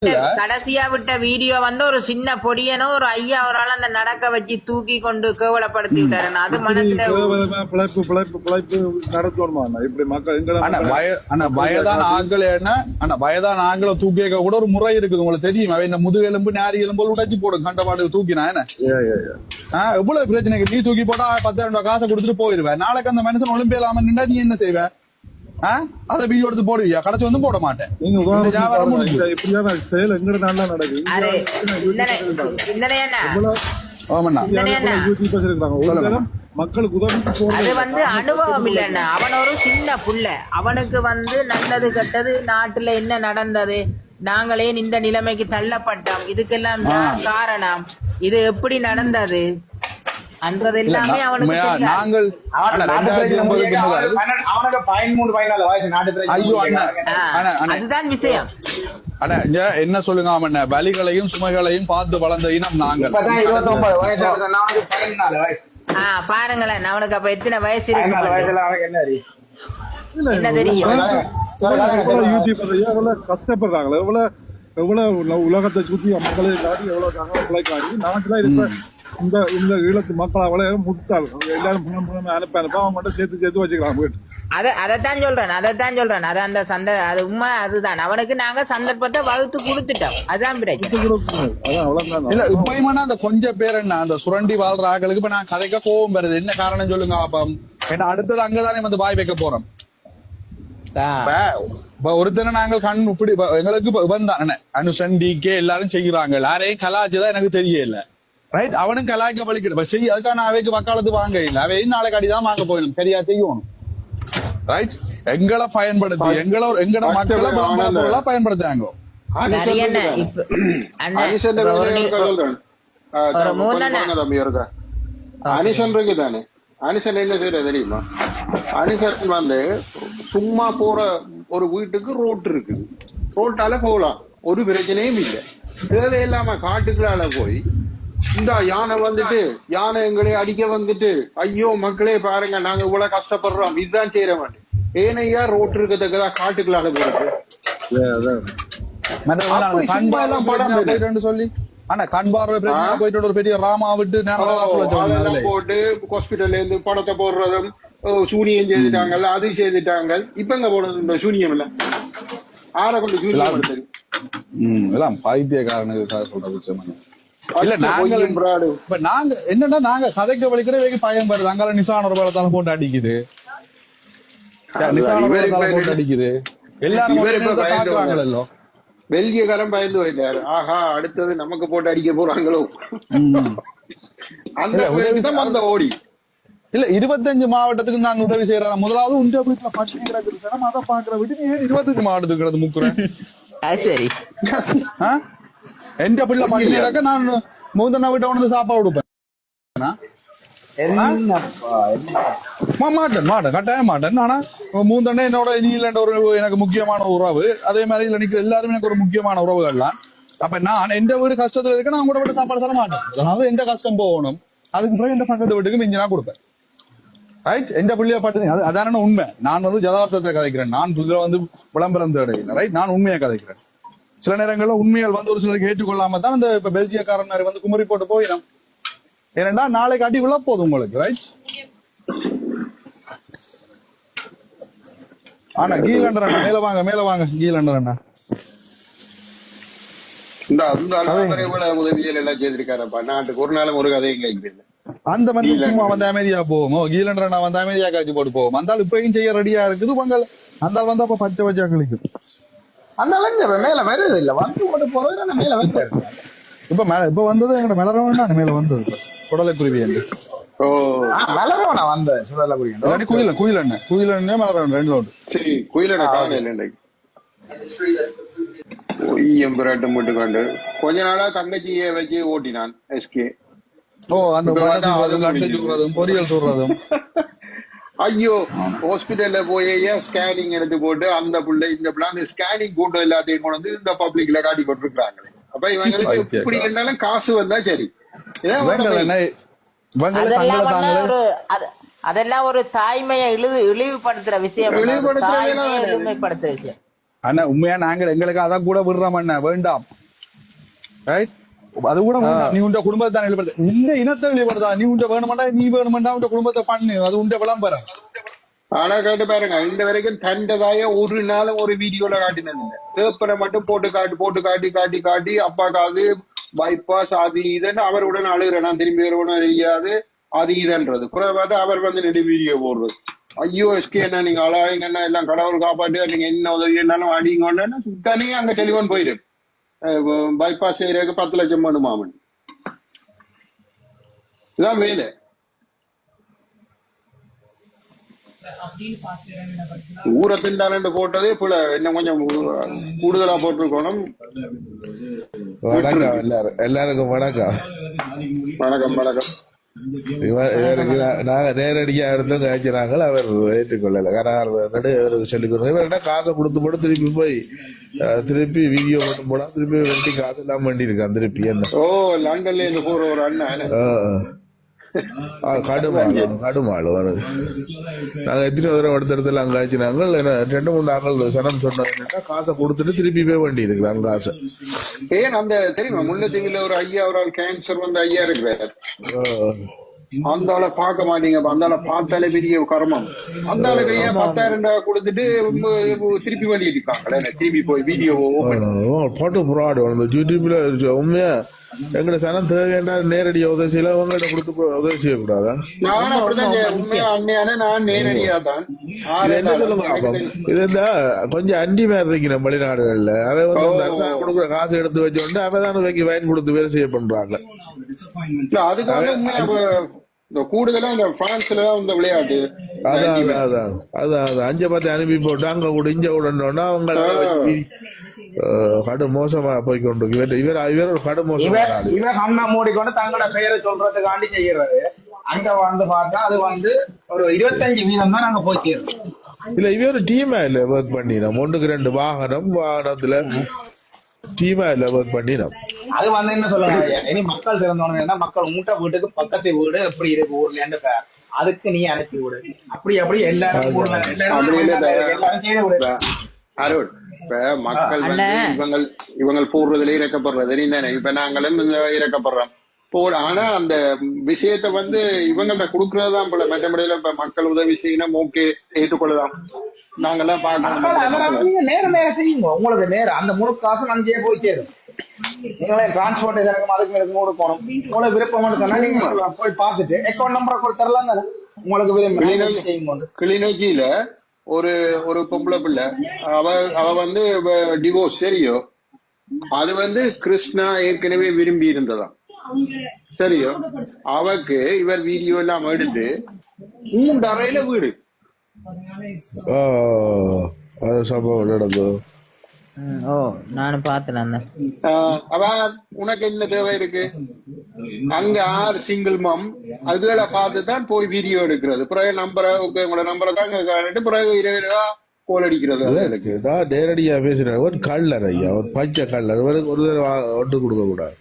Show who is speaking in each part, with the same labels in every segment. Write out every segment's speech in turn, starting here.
Speaker 1: கடைசியா விட்ட வீடியோ வந்து ஒரு சின்ன பொடியனோ ஒரு ஐயா ஒரு ஆள் அந்த நடக்க வச்சு தூக்கி கொண்டு கேவலப்படுத்தி விட்டாரு. அது மனசுல
Speaker 2: பிழைப்பு பிழைப்பு பிழைப்பு நடத்தணுமா இப்படி மக்கள்
Speaker 3: வயதான ஆண்கள் என்ன வயதான ஆண்களை தூக்கிக்க கூட ஒரு முறை இருக்குது உங்களுக்கு தெரியும். அவை இந்த முதுகு எலும்பு நாரி எலும்பு உடைச்சு போடும் கண்டபாடு தூக்கினா என்ன எவ்வளவு பிரச்சனைக்கு நீ தூக்கி போட்டா 10,000 காசை கொடுத்துட்டு போயிருவேன். நாளைக்கு அந்த மனுஷன் ஒலிம்பியா இல்லாம நின்றா நீ என்ன செய்வ? அத வீடியோ எடுத்து போடுவியா? கடைசி வந்து போட மாட்டேன்.
Speaker 2: மக்களுக்கு
Speaker 1: அது வந்து அனுபவம் இல்லைன்னா அவன் ஒரு சின்ன புள்ள. அவனுக்கு வந்து நல்லது கெட்டது நாட்டுல என்ன நடந்தது, நாங்களே இந்த நிலைமைக்கு தள்ளப்பட்டோம், இதுக்கெல்லாம் காரணம் இது எப்படி நடந்தது அன்றது எல்லாமே அவனுக்கு அதுதான் விஷயம்.
Speaker 3: என்ன சொல்லுங்க அவன் வலிகளையும் சுமைகளையும் பார்த்து வளர்ந்த இனம் நாங்கள்.
Speaker 1: பாருங்களேன் அவனுக்கு அப்ப எத்தனை வயசு இருக்கு என்ன தெரியும்.
Speaker 2: எவ்வளவு கஷ்டப்படுறாங்களே, எவ்வளவு உலகத்தை சுத்தி மக்களை காட்டி எவ்வளவு பிழைக்காடி நாட்டுல இருப்ப இந்த இந்த ஈழத்து மக்கள் அவளை முட்டாள் எல்லாரும் அனுப்ப அவங்க மட்டும் சேர்த்து வச்சுக்கலாம் வீட்டு.
Speaker 1: அதைத்தான் சொல்றேன். அது அந்த சண்டை அது உண்மை. அதுதான் அவனுக்கு நாங்க சந்தர்ப்பத்தை வகுத்து கொடுத்துட்டோம். அதான்
Speaker 3: இல்ல இப்பயுமான அந்த கொஞ்சம் பேர் என்ன அந்த சுரண்டி வாழ்ற ஆக்களுக்கு இப்ப நான் கதைக்க கோவம் வருது. என்ன காரணம் சொல்லுங்க பாப்போம். ஏன்னா அடுத்தது அங்கதானே வந்து வாய் வைக்க போறோம். ஒருத்தனை நாங்கள் கண் இப்படி எங்களுக்கு வந்தான் அனுஷன் டிகே எல்லாரும் செய்யறாங்க. யாரையும் கலாச்சுதான் எனக்கு தெரியல. ரைட், அவனும் கலாய்க்க வலிக்கிட்டு செய்ய அதுக்கான அவைக்கு வக்காலத்து வாங்க இல்லை. அவையும் நாளைக்கு அடிதான் வாங்க போயிடும். சரியா செய்யணும். ரைட், எங்களை பயன்படுத்தி எங்களோட மக்களை பொருளா பயன்படுத்தாங்க.
Speaker 4: அனிசன் இருக்குதானே, அனிசன் என்ன செய்யற தெரியுமா? அனிசன் வந்து சும்மா போற ஒரு வீட்டுக்கு ரோட் இருக்குது, ரோட்டால போகலாம், ஒரு பிரச்சனையும் இல்லை. தேவையில்லாம காட்டுக்களால போய் இந்த யானை வந்துட்டு யானை எங்களை அடிக்க வந்துட்டு ஐயோ மக்களே பாருங்க நாங்க இவ்வளவு கஷ்டப்படுறோம் இதுதான் செய்யற மாட்டேன். ஏனையா ரோட் இருக்கத்தக்கதா காட்டுக்களால
Speaker 3: சொல்லி ஆனா கண் பார்வை போயிட்டு ஒரு பெரிய ராமா விட்டு
Speaker 4: போட்டு ஹாஸ்பிட்டல்ல இருந்து படத்தை போடுறதும் சூனியம் செய்துட்டாங்கல்ல, அது செய்துட்டாங்க. இப்ப எங்க போடுறது இந்த சூனியம் இல்ல, ஆற கொண்டு சூனியம்
Speaker 3: எல்லாம் பைத்தியக்காரனுக்கு சொல்ற விஷயம். இல்ல நாங்க என்னன்னா நாங்க கதைக்க வலிக்கிற பயம் வருது. அங்கால நிசான ஒரு பலத்தாலும் போட்டு அடிக்குது, போட்டு அடிக்குது. எல்லாரும்
Speaker 4: பெல்கியக்காரன் பயந்து போயிட்டாரு. ஆஹா அடுத்தது நமக்கு போட்டு அடிக்க போறாங்களோ அந்த ஓடி.
Speaker 3: இல்ல 25 மாவட்டத்துக்கு நான் உதவி செய்யறேன். முதலாவது உண்ட வீட்டுல பட்டினி கிடக்குது, அதை பாக்குற வீட்டு 25 மாவட்டத்துக்கு கிடந்து முக்குறேன்.
Speaker 1: சரி,
Speaker 3: எந்த பிள்ளை பட்டினி கிடக்க நான் மூந்தண்ணா வீட்டை வந்து சாப்பாடு கொடுப்பேன். மாட்டேன் கட்டாயம் மாட்டேன். ஆனா மூந்தண்ணே என்னோட இனியில ஒரு எனக்கு முக்கியமான உறவு. அதே மாதிரி இல்ல எல்லாருமே எனக்கு ஒரு முக்கியமான உறவுகள்லாம். அப்ப நான் எந்த வீடு கஷ்டத்துல இருக்க நான் கூட வீட்டு சாப்பாடு தர மாட்டேன். அதனால எந்த கஷ்டம் போகணும் அதுக்கு பிறகு எந்த பக்கத்து வீட்டுக்கு மிஞ்சினா கொடுப்பேன். ரைட், எந்த பிள்ளைய பட்டினி அதான உண்மை. நான் வந்து ஜதார்த்தத்தை கதைக்கிறேன். நான் இதுல வந்து விளம்பரம் தேடையில. ரைட், நான் உண்மையை கதைக்கிறேன். சில நேரங்கள்ல உண்மைகள் வந்து ஒரு சிலருக்கு ஏற்றுக்கொள்ளாம தான் இந்த இப்ப பெல்ஜியக்காரன் வந்து குமரி போட்டு போயிடும். ஏன்னா நாளைக்கு அடி விழா போதும் உங்களுக்கு. ரைட், ஆனா கீழண்டர் மேல வாங்க கீழண்டர்
Speaker 4: உதவியல் எல்லாம் செய்திருக்காருப்பா. நாட்டுக்கு ஒரு நாளும் ஒரு கதையும் கேட்கிறேன்.
Speaker 3: அந்த மாதிரி சும்மா வந்து அமைதியா போவோமோ, கீழண்டர் வந்து அமைதியா கழிச்சு போட்டு போவோம். அந்த இப்பயும் செய்ய ரெடியா இருக்குது பொங்கல். அந்த வந்து அப்ப பச்சை வச்சா கழிக்கும்.
Speaker 5: அந்த மேல வருது இல்ல வந்து போட்டு போறது மேல வந்து
Speaker 3: இப்ப வந்தது எங்க மலரவன் தான் மேல வந்தது குடலை குருவி என்று.
Speaker 5: மலரவனா வந்த
Speaker 3: குயிலண்ணே மலரவன் ரெண்டு லோடு.
Speaker 4: சரி, குயிலண்ண காலையில எம்பிராட்டம் போட்டு கொண்டு கொஞ்ச நாளா தங்கச்சியை வச்சு ஓட்டினான் எஸ்கே.
Speaker 3: அந்த பொரியல் சொல்றதும்
Speaker 4: ஐயோ ஹாஸ்பிட்டல்ல போய் ஸ்கேனிங் எடுத்து போட்டு அந்த பிள்ளை இந்த பிள்ளை அந்த ஸ்கேனிங் போட்டோ எல்லாத்தையும் கொண்டு வந்து இந்த பப்ளிக்ல காட்டி கொண்டிருக்கிறாங்களே. அப்ப இவங்களுக்கு இப்படி இருந்தாலும் காசு வந்தா சரி.
Speaker 1: அதெல்லாம் ஒரு தாய்மையை இழிவுபடுத்துற விஷயம்.
Speaker 4: இழிவுபடுத்துற விஷயம்.
Speaker 3: அண்ணா உண்மையா நாங்கள் எங்களுக்கு அதான் கூட விடுறோம் அண்ணா வேண்டாம் ரைட் அது கூட வேண்டாம். நீ உண்ட குடும்பத்தை தான் வெளிப்படுத்த இந்த இனத்தை வெளிப்படுத்தா நீ உண்ட வேணுமாண்டா நீ வேணுமாண்டா உண்ட குடும்பத்தை பண்ணு அது உண்ட விளம்பரம்.
Speaker 4: ஆனா கேட்டு பாருங்க இந்த வரைக்கும் தண்டதாய ஒரு நாளும் ஒரு வீடியோல காட்டினது இல்ல. பேப்பரை மட்டும் போட்டு காட்டி அப்பாக்கு அது பைபாஸ் அது இதுன்னு அவர் உடனே அழுகுற நான் திரும்பி வருவனும் தெரியாது அது இதுன்றது குறைவாத அவர் வந்து ரெண்டு வீடியோ போடுறது. ஐயோ எஸ்கே என்ன நீங்க அழாங்கண்ணா எல்லாம் கடவுள் காப்பாட்டு நீங்க என்ன உதவி என்னாலும் அடிங்கன்னு சுத்தானே அங்க டெலிபோன் போயிரு பைபாஸ் ஏரியாவுக்கு 10 லட்சம் பண்ணுமாமன் இதான் வேலை. ஊரத்தின் டேலண்ட் போட்டதே போல இன்னும் கொஞ்சம் கூடுதலா போட்டிருக்கணும்.
Speaker 6: வணக்கம் எல்லாருக்கும் வணக்கம்.
Speaker 4: வணக்கம்.
Speaker 6: இவருக்கு நாங்க நேரடியா இருந்தும் காய்ச்சினாங்க அவர் ஏற்றுக்கொள்ளல. அவருக்கு சொல்லிக் கொடுங்க இவர்கிட்ட காசை கொடுத்து போட்டு திருப்பி போய் திருப்பி வீடியோ மட்டும் போனா திருப்பி வெட்டி காசு எல்லாம் வேண்டி இருக்கான் திருப்பி என்ன.
Speaker 4: ஓ லண்டன்ல இருந்து போற ஒரு அண்ணன்
Speaker 6: கடுமாள் வருது. நாங்க எத்தனை தடவை எடுத்துல அங்க ஆச்சுனாங்க 2-3 நாங்கள் சனம் சொன்னா காசை கொடுத்துட்டு திருப்பி போய் வேண்டி இருக்கிறாங்க காசை.
Speaker 4: ஏன் அந்த தெரியுமா முல்லைத்தீவுல ஒரு ஐயா ஒரு கேன்சர் வந்து ஐயா இருக்கிறார். அந்த ஆளை பார்க்க மாட்டீங்க. அந்த ஆளை பார்த்தாலே பெரிய கர்மம். அந்த ஆளுக்கு ஐயா 10,000 கொடுத்துட்டு திருப்பி வேண்டி இருக்காங்க திருப்பி போய் வீடியோ
Speaker 6: போட்டு ப்ராடு யூடியூப்ல உண்மையா எங்களை சனம் தேவையான நேரடியா உதவி செய்யல அவங்கள்ட்ட கொடுத்து உதவி செய்யக்கூடாதா?
Speaker 4: நானும் அப்படிதான் உண்மையா அண்மையான நான் நேரடியா தான்.
Speaker 6: என்ன சொல்லுங்க இது இந்த கொஞ்சம் அண்டி மாதிரி இருக்கிற வெளிநாடுகள்ல அவ வந்து அரசாங்கம் கொடுக்குற காசு எடுத்து வச்சோண்டு அவதான் வயன் கொடுத்து வேலை செய்ய பண்றாங்க.
Speaker 4: அதுக்கு வந்து உண்மையா இந்த கூடுதலா இந்த பிரான்ஸ்ல தான் இந்த விளையாட்டு
Speaker 6: அதான் 5-10 அனுப்பி போட்டு அங்க கூட இஞ்ச விடணும்னா அவங்க கடும் மோசமா போய்கொண்டு இவர் ஒரு கடும் மோசமா
Speaker 5: இவர் அண்ணா மூடிக்கொண்டு தங்களோட பெயரை சொல்றதுக்காண்டி செய்யறாரு. அங்க வந்து பார்த்தா அது வந்து ஒரு 25% தான் நாங்க போய் செய்யறோம்.
Speaker 6: இல்ல இவ ஒரு டீமா இல்ல ஒர்க் பண்ணினோம் 1-2 வாகனத்துல டீமா இல்ல ஒர்க் பண்ணினோம்.
Speaker 5: அது வந்து என்ன சொல்லுங்க இனி மக்கள் திறந்தோன்னா மக்கள் மூட்டை வீட்டுக்கு பக்கத்து வீடு எப்படி இருக்கு ஊர்ல அதுக்கு நீ அனுப்பி விடு அப்படி எல்லாரும் செய்து விடு.
Speaker 4: அருண் இப்ப மக்கள் வந்து இவங்க போடுறதுல இறக்கப்படுறது நீ தானே. இப்ப நாங்களும் இறக்கப்படுறோம் ஆனா அந்த விஷயத்த வந்து இவங்கள்ட்ட கொடுக்கறதுதான் போல மற்றபடியில இப்ப மக்கள் உதவி செய்யணும் ஓகே ஏற்றுக்கொள்ளலாம். நாங்கெல்லாம்
Speaker 5: பார்க்கணும் நேரம் செய்யுங்க. உங்களுக்கு நேரம் அந்த முழு காசு நஞ்சே போய் சேரும். நீங்களே டிரான்ஸ்போர்ட் எதற்கும் அதுக்கு எனக்கு போகணும் உங்களுக்கு விருப்பம் சொன்னா நீங்க போய் பார்த்துட்டு அக்கௌண்ட் நம்பரை கொடுத்துடலாம் தானே உங்களுக்கு விரும்பும்.
Speaker 4: கிளிநொச்சியில ஒரு பொம்பளை பிள்ளை அவ வந்து டிவோர்ஸ் சரியோ அது வந்து கிருஷ்ணா ஏற்கனவே விரும்பி இருந்ததாம் சரியோ அவக்கு இவர் வீடியோ எல்லாம் எடுத்து 3 அறையில வீடு
Speaker 6: சம்பவம் நடந்தது.
Speaker 1: நானும் பார்த்தேன்.
Speaker 4: அவ உனக்கு என்ன தேவை இருக்கு அங்க 6 சிங்கிள் மாம் அதுல பார்த்துதான் போய் வீடியோ எடுக்கிறது. பிறகு நம்பரை உங்களோட நம்பரை தான் பிறகு 20 ரூபா கோல் அடிக்கிறது.
Speaker 6: நேரடியா பேசுறேன் ஒரு கல்லர் ஐயா ஒரு பச்சை கல்லர் ஒரு ஒட்டு கொடுக்க கூடாது.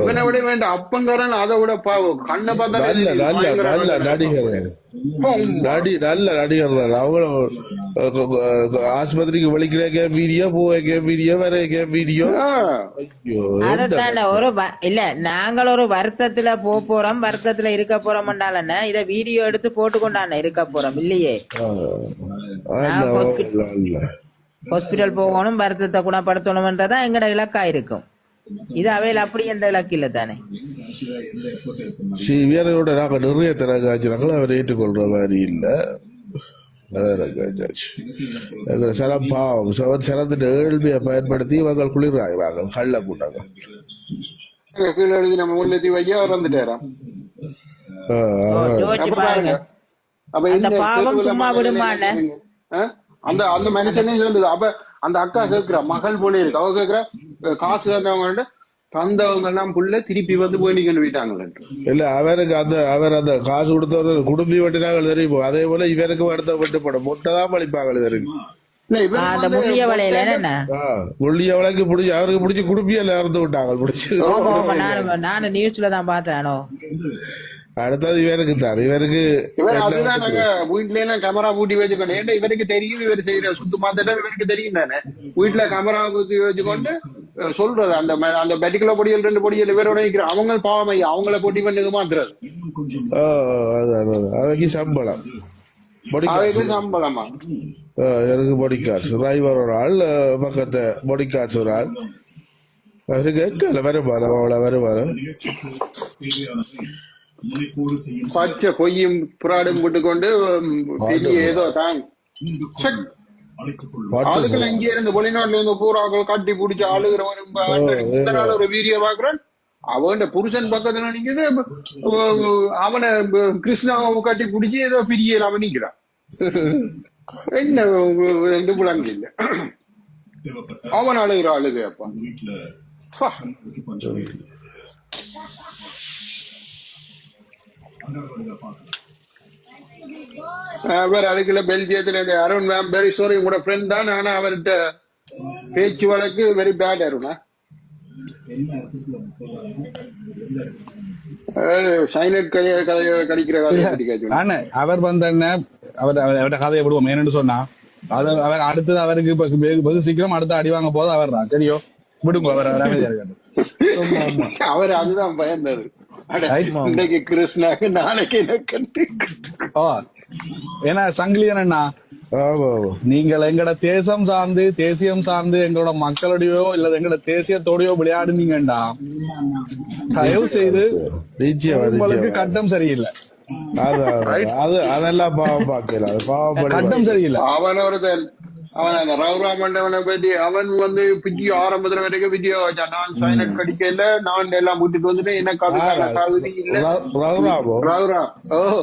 Speaker 4: இவனை விட வேண்டாம் அப்பங்காரன் அதை விட கண்ணை பார்த்தா
Speaker 6: நல்ல நடிகர் நல்ல நடிகர் அவங்களும் ஆஸ்பத்திரிக்கு வலிக்கிறேன் வீடியோ போவேன் வீடியோ வரைக்கும் வீடியோ.
Speaker 1: அதத்தான இல்ல நாங்கள் ஒரு வருத்தத்துல போறோம் வருத்தத்துல இருக்க போறோம்னால இத வீடியோ எடுத்து போட்டுக்கொண்டான இருக்க போறோம் இல்லையே. ஹாஸ்பிட்டல் போகணும் வருத்தத்தை குணப்படுத்தணும்ன்றதான் எங்கட இலக்கா இருக்கும். இது அவையில் அப்படி எந்த இலக்கு இல்ல தானே.
Speaker 6: வேறையோட நாங்க நிறைய தரகாச்சுனாங்களோ அவர் ஏற்றுக்கொள்ற மாதிரி இல்ல. சரம் பாவம் சரத்தின் ஏழ்மையை பயன்படுத்தி இவங்க குளிர்றாங்க கள்ள கூட்டாங்க.
Speaker 4: நம்ம முன்னெத்தி வையா அவர் வந்துட்டாராம். அந்த மனுஷனே சொல்லுது. அப்ப அந்த அக்கா கேக்குறா மகள் போல இருக்கு அவ கேக்குறா காசு தந்தவங்க தந்தவங்க எல்லாம் புள்ள திருப்பி வந்து போயிட்டு போயிட்டாங்க.
Speaker 6: இல்ல அவருக்கு அவர் அந்த காசு கொடுத்தவர்கள் குடும்பி வெட்டினாங்க தெரியும். அதே போல இவருக்கு அடுத்த வெட்டு போட முட்டைதான் பழிப்பாங்க இவருக்கு. முள்ளிய வழக்கு பிடிச்சி அவருக்கு பிடிச்சி குடும்பியெல்லாம் இறந்து விட்டாங்க பிடிச்சி.
Speaker 1: நானும் நியூஸ்ல தான் பார்த்தேன்.
Speaker 6: அடுத்தது இவருக்கு தான் இவருக்கு
Speaker 4: இவர்
Speaker 6: என்ன
Speaker 4: அதுதான்
Speaker 6: வந்து
Speaker 4: நாங்க வீட்ல எல்லாம் கேமரா பூட்டி வச்சுக்கணும். ஏன்னா இவருக்கு தெரியும், இவர் செய்யற சுத்து மாத்திரம் இவருக்கு தெரியும் தானே. வீட்டுல கேமரா பூட்டி வச்சுக்கொண்டு சொல்றது அந்த அந்த பெட்டிக்குள்ள பொடியல் 2 பொடியல் இவரோட நிக்கிற அவங்க பாவம் ஐயா அவங்கள போட்டி பண்ணி மாத்துறது.
Speaker 6: அவைக்கு சம்பளம்
Speaker 4: அவைக்கு சம்பளமா
Speaker 6: எனக்கு பாடி கார்ட்ஸ் டிரைவர் ஒரு ஆள் பக்கத்து பாடி கார்ட்ஸ் ஒரு ஆள் அவருக்கு எக்கல வருமாறு அவளை வருமாறு
Speaker 4: பச்சை பொய்யும் புறாடும் போட்டுக்கொண்டு பெரிய ஏதோ தாங்க அதுக்குள்ள இங்க இருந்து வெளிநாட்டுல இருந்து பூராக்கள் கட்டி பிடிச்சி அழுகிற ஒரு வீடியோ பாக்குறேன். அவன் புருஷன் பக்கத்துல நிக்குது, அவனை கிருஷ்ணாவை கட்டி பிடிச்சி ஏதோ பிரிய அவன் நிக்கிறான். என்ன ரெண்டு புலங்க இல்ல அவன் அழுகிற அழுகு அப்பா. அவர் அதுக்குள்ள பெல்ஜியத்துல அருண் மேம் வெரி சாரி உங்களோட ஃப்ரெண்ட் தான். ஆனா அவர்கிட்ட பேச்சு வழக்கு வெரி பேட் அருணா. சைனட் கடிக்கிற கதை
Speaker 3: அவர் வந்த அவரோட கதையை விடுவோம். ஏன்னு சொன்னா அவர் அடுத்தது அவருக்கு வெகு சீக்கிரம் அடுத்த அடி வாங்க போது அவர் தான் சரியோ விடுங்க.
Speaker 4: அவர் அதுதான் பயந்தாரு. இன்னைக்கு கிருஷ்ணாக்கு நாளைக்கு என்ன கண்டு
Speaker 3: ஏன்னா சங்கிலியனா நீங்கள் எங்கட தேசம் சார்ந்து தேசியம் சார்ந்து எங்களோட மக்களுடையோ இல்ல எங்கட தேசியத்தோடையோ விளையாடுனீங்கடா தயவு செய்து உங்களுக்கு கட்டம் சரியில்லை.
Speaker 6: அதெல்லாம் பாவம் பார்க்கல
Speaker 3: கட்டம் சரியில்லை.
Speaker 4: அவன் ஒருத்தன் அவன் அந்த ரவுரா மண்டவனை பற்றி அவன் வந்து பிடியோ ஆரம்பத்துல வரைக்கும் பிடியோ நான் சைனட் கடிக்கல நான் எல்லாம் விட்டுட்டு வந்துட்டு எனக்கு அதுக்கான தகுதி இல்ல.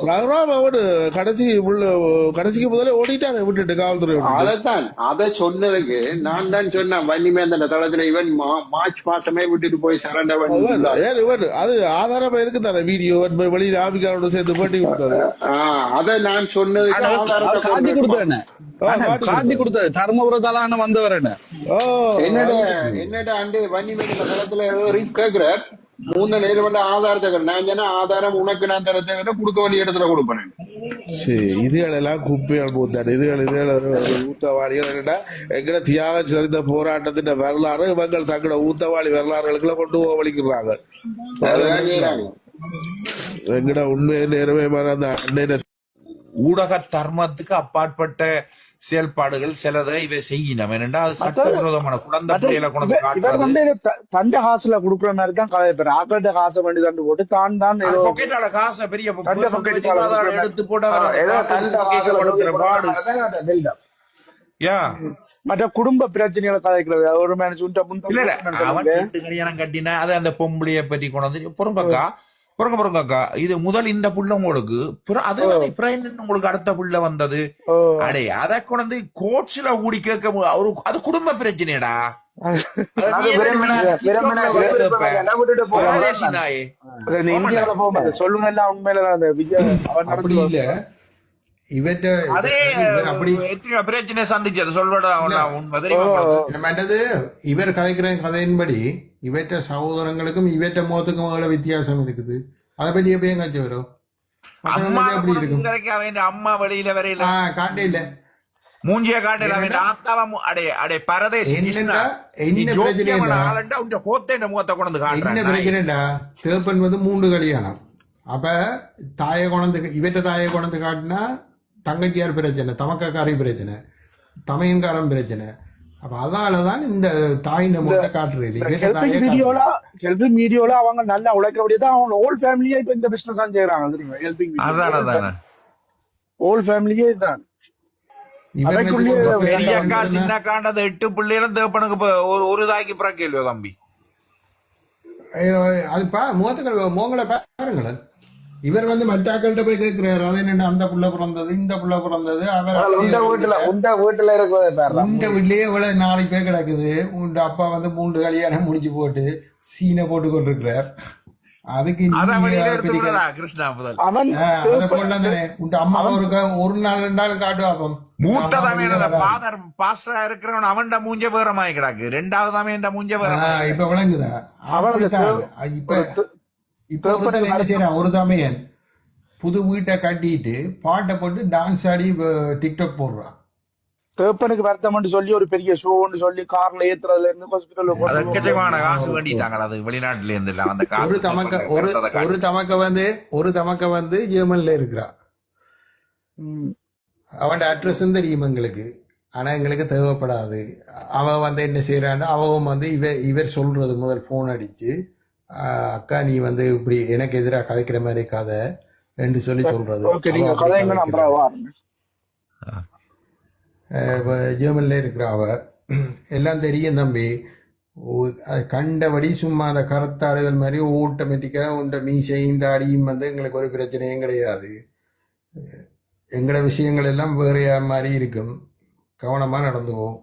Speaker 6: ரகுராம் அவனு கடைசிக்கு முதல்ல ஓடிட்டானே விட்டுட்டு காவல்துறை.
Speaker 4: அதைத்தான் அதை சொன்னதுக்கு நான் தான் சொன்னேன் வன்னிமே அந்த தளத்துல இவன் மார்ச் மாசமே விட்டுட்டு போய் சரண்டவன்
Speaker 6: இவன் அது ஆதாரமா இருக்கு தானே வீடியோ வெளியில ஆபிகாரோட சேர்த்து போட்டி கொடுத்தது.
Speaker 4: அதை நான் சொன்னதுக்கு ஆதாரத்தை
Speaker 3: காட்டி கொடுத்தேன் காட்டி கொடுத்தது தர்மபுரத்தாலான வந்தவர்
Speaker 4: என்னடா அண்டு வன்னிமேல தளத்துல கேக்குறார் 3 நேரம் ஆதாரத்தை நான் சொன்ன ஆதாரம் உனக்கு நான் தரத்தை கொடுக்க வேண்டிய இடத்துல கொடுப்பேன்.
Speaker 6: இதுகளெல்லாம் குப்பையால் போத்தாரு இதுகள் ஊத்தவாளிகள் என்னடா எங்கட தியாகம் சரிந்த போராட்டத்தின் வரலாறு இவங்கள் தங்களோட ஊத்தவாளி வரலாறுகளுக்குள்ள கொண்டு வலிக்கிறாங்க. எங்கட உண்மையை நேர்மையான அந்த அன்னை
Speaker 7: ஊடக தர்மத்துக்கு அப்பாற்பட்ட செயல்பாடுகள் சிலதை இவை செய்யணும். ஏனென்றா அது சட்டவிரோதமான குழந்தை பிள்ளைகளை கொண்டு
Speaker 5: தஞ்ச காசுல குடுக்குற மாதிரி தான் கதை பேர் ஆக்கட்ட காசை வேண்டி தண்டு போட்டு தான் தான்
Speaker 7: பொக்கெட்டால காசை பெரிய எடுத்து போட்டு
Speaker 5: மற்ற குடும்ப பிரச்சனைகளை கதைக்கிறது ஒரு
Speaker 7: அவன் கல்யாணம் கட்டினா அது அந்த பொம்பளைய பற்றி கொண்டு பொறுங்கக்கா பொறுங்கக்கா இது முதல் இந்த புள்ள உங்களுக்கு உங்களுக்கு அடுத்த புள்ள வந்தது அடே அதை கொண்டு கோட்ஸ்ல கூடி கேட்க அது குடும்ப பிரச்சனைடா.
Speaker 5: சொல்லுங்க உண்மையில
Speaker 8: அப்படி இல்ல இவற்ற
Speaker 7: பிரச்சனை சந்திச்சது சொல்றதா
Speaker 8: இவர் கதைக்கிற கதையின்படி இவற்ற சகோதரங்களுக்கும் இவற்ற மோத்துக்கும் எவ்வளவு வித்தியாசம் இருக்குது. அதை பற்றி எப்பயும் காட்சி வரும்.
Speaker 7: அம்மா வெளியில வரையில
Speaker 8: காட்டே இல்ல
Speaker 7: மூஞ்சிய காட்டல அடே பரதேசி
Speaker 8: என்ன பிரச்சனைடா தேப்பன் வந்து 3 கல்யாணம். அப்ப தாயை கொண்டு இவற்ற தாயை கொண்டு காட்டினா தங்கச்சியார் பிரச்சனை தமக்காரி பிரச்சனை தமையங்காரம் பிரச்சனை. அப்ப அதாலதான் இந்த தாயின் முகத்தை
Speaker 5: காட்டுறது மீடியோல அவங்க நல்லா உழைக்கிறபடியே அவங்க ஓல் ஃபேமிலியே இப்ப இந்த பிசினஸ் தான் செய்யறாங்க தெரியுமா. ஹெல்பிங் ஓல் ஃபேமிலியே இதுதான்.
Speaker 7: பெரியக்கா சின்னக்காண்டது 8 பிள்ளைகளும் தேப்பனுக்கு ஒரு தாய்க்கு பிறக்கலையோ தம்பி.
Speaker 8: அதுப்பா மோங்களை பாருங்களேன். இவர் வந்து மட்டாக்கள்கிட்ட போய் கேட்கிறாரு அது என்ன அந்த புள்ள பிறந்தது இந்த புள்ள பிறந்தது அவர் உண்ட வீட்லயே இவ்வளவு 4 பேர் கிடக்குது. உண்ட அப்பா வந்து 3 கல்யாணம் முடிச்சு போட்டு சீனை போட்டு கொண்டிருக்கிறார். அதுக்கு உண்ட அம்மா ஒரு நாள் 2 நாள் காட்டுவாப்பம்
Speaker 7: இருக்கிறவன் அவன்ட மூஞ்ச வேறமாய் கிடக்கு. 2வது மூஞ்ச
Speaker 8: இப்ப விளங்குதா. இப்ப இப்ப என்ன செய்யறான் ஒரு தமையன் புது வீட்டை கட்டிட்டு பாட்டை போட்டு டான்ஸ் ஆடி டிக்டாக் போடுறான்.
Speaker 5: தேப்பனுக்கு வருத்தம்னு சொல்லி ஒரு பெரிய ஷோன்னு சொல்லி கார்ல ஏத்துறதுல இருந்து ஹாஸ்பிட்டல்ல
Speaker 7: அது எக்கச்சக்கமான காசு வேண்டிட்டாங்க. அது வெளிநாட்டுல இருந்து எல்லாம் அந்த காசு
Speaker 8: ஒரு தமக்க வந்து ஜெர்மன்ல இருக்கிறா. அவன் அட்ரஸும் தெரியும் எங்களுக்கு, ஆனா எங்களுக்கு தேவைப்படாது. அவன் வந்து என்ன செய்யறான்னு அவன் வந்து இவர் சொல்றது முதல் போன் அடிச்சு, அக்கா நீ வந்து இப்படி எனக்கு எதிராக கதைக்கிற மாதிரி கதை என்று சொல்லி சொல்றது. ஜெர்மன்ல இருக்கிற அவ எல்லாம் தெரியும் தம்பி. கண்டபடி சும்மா அந்த கரத்தாடுகள் மாதிரி ஆட்டோமேட்டிக்கா உண்ட மீசை இந்த அடியும் வந்து எங்களுக்கு ஒரு பிரச்சனையும் கிடையாது. எங்களோட விஷயங்கள் எல்லாம் வேறையா மாதிரி இருக்கும். கவனமா நடந்துவோம்.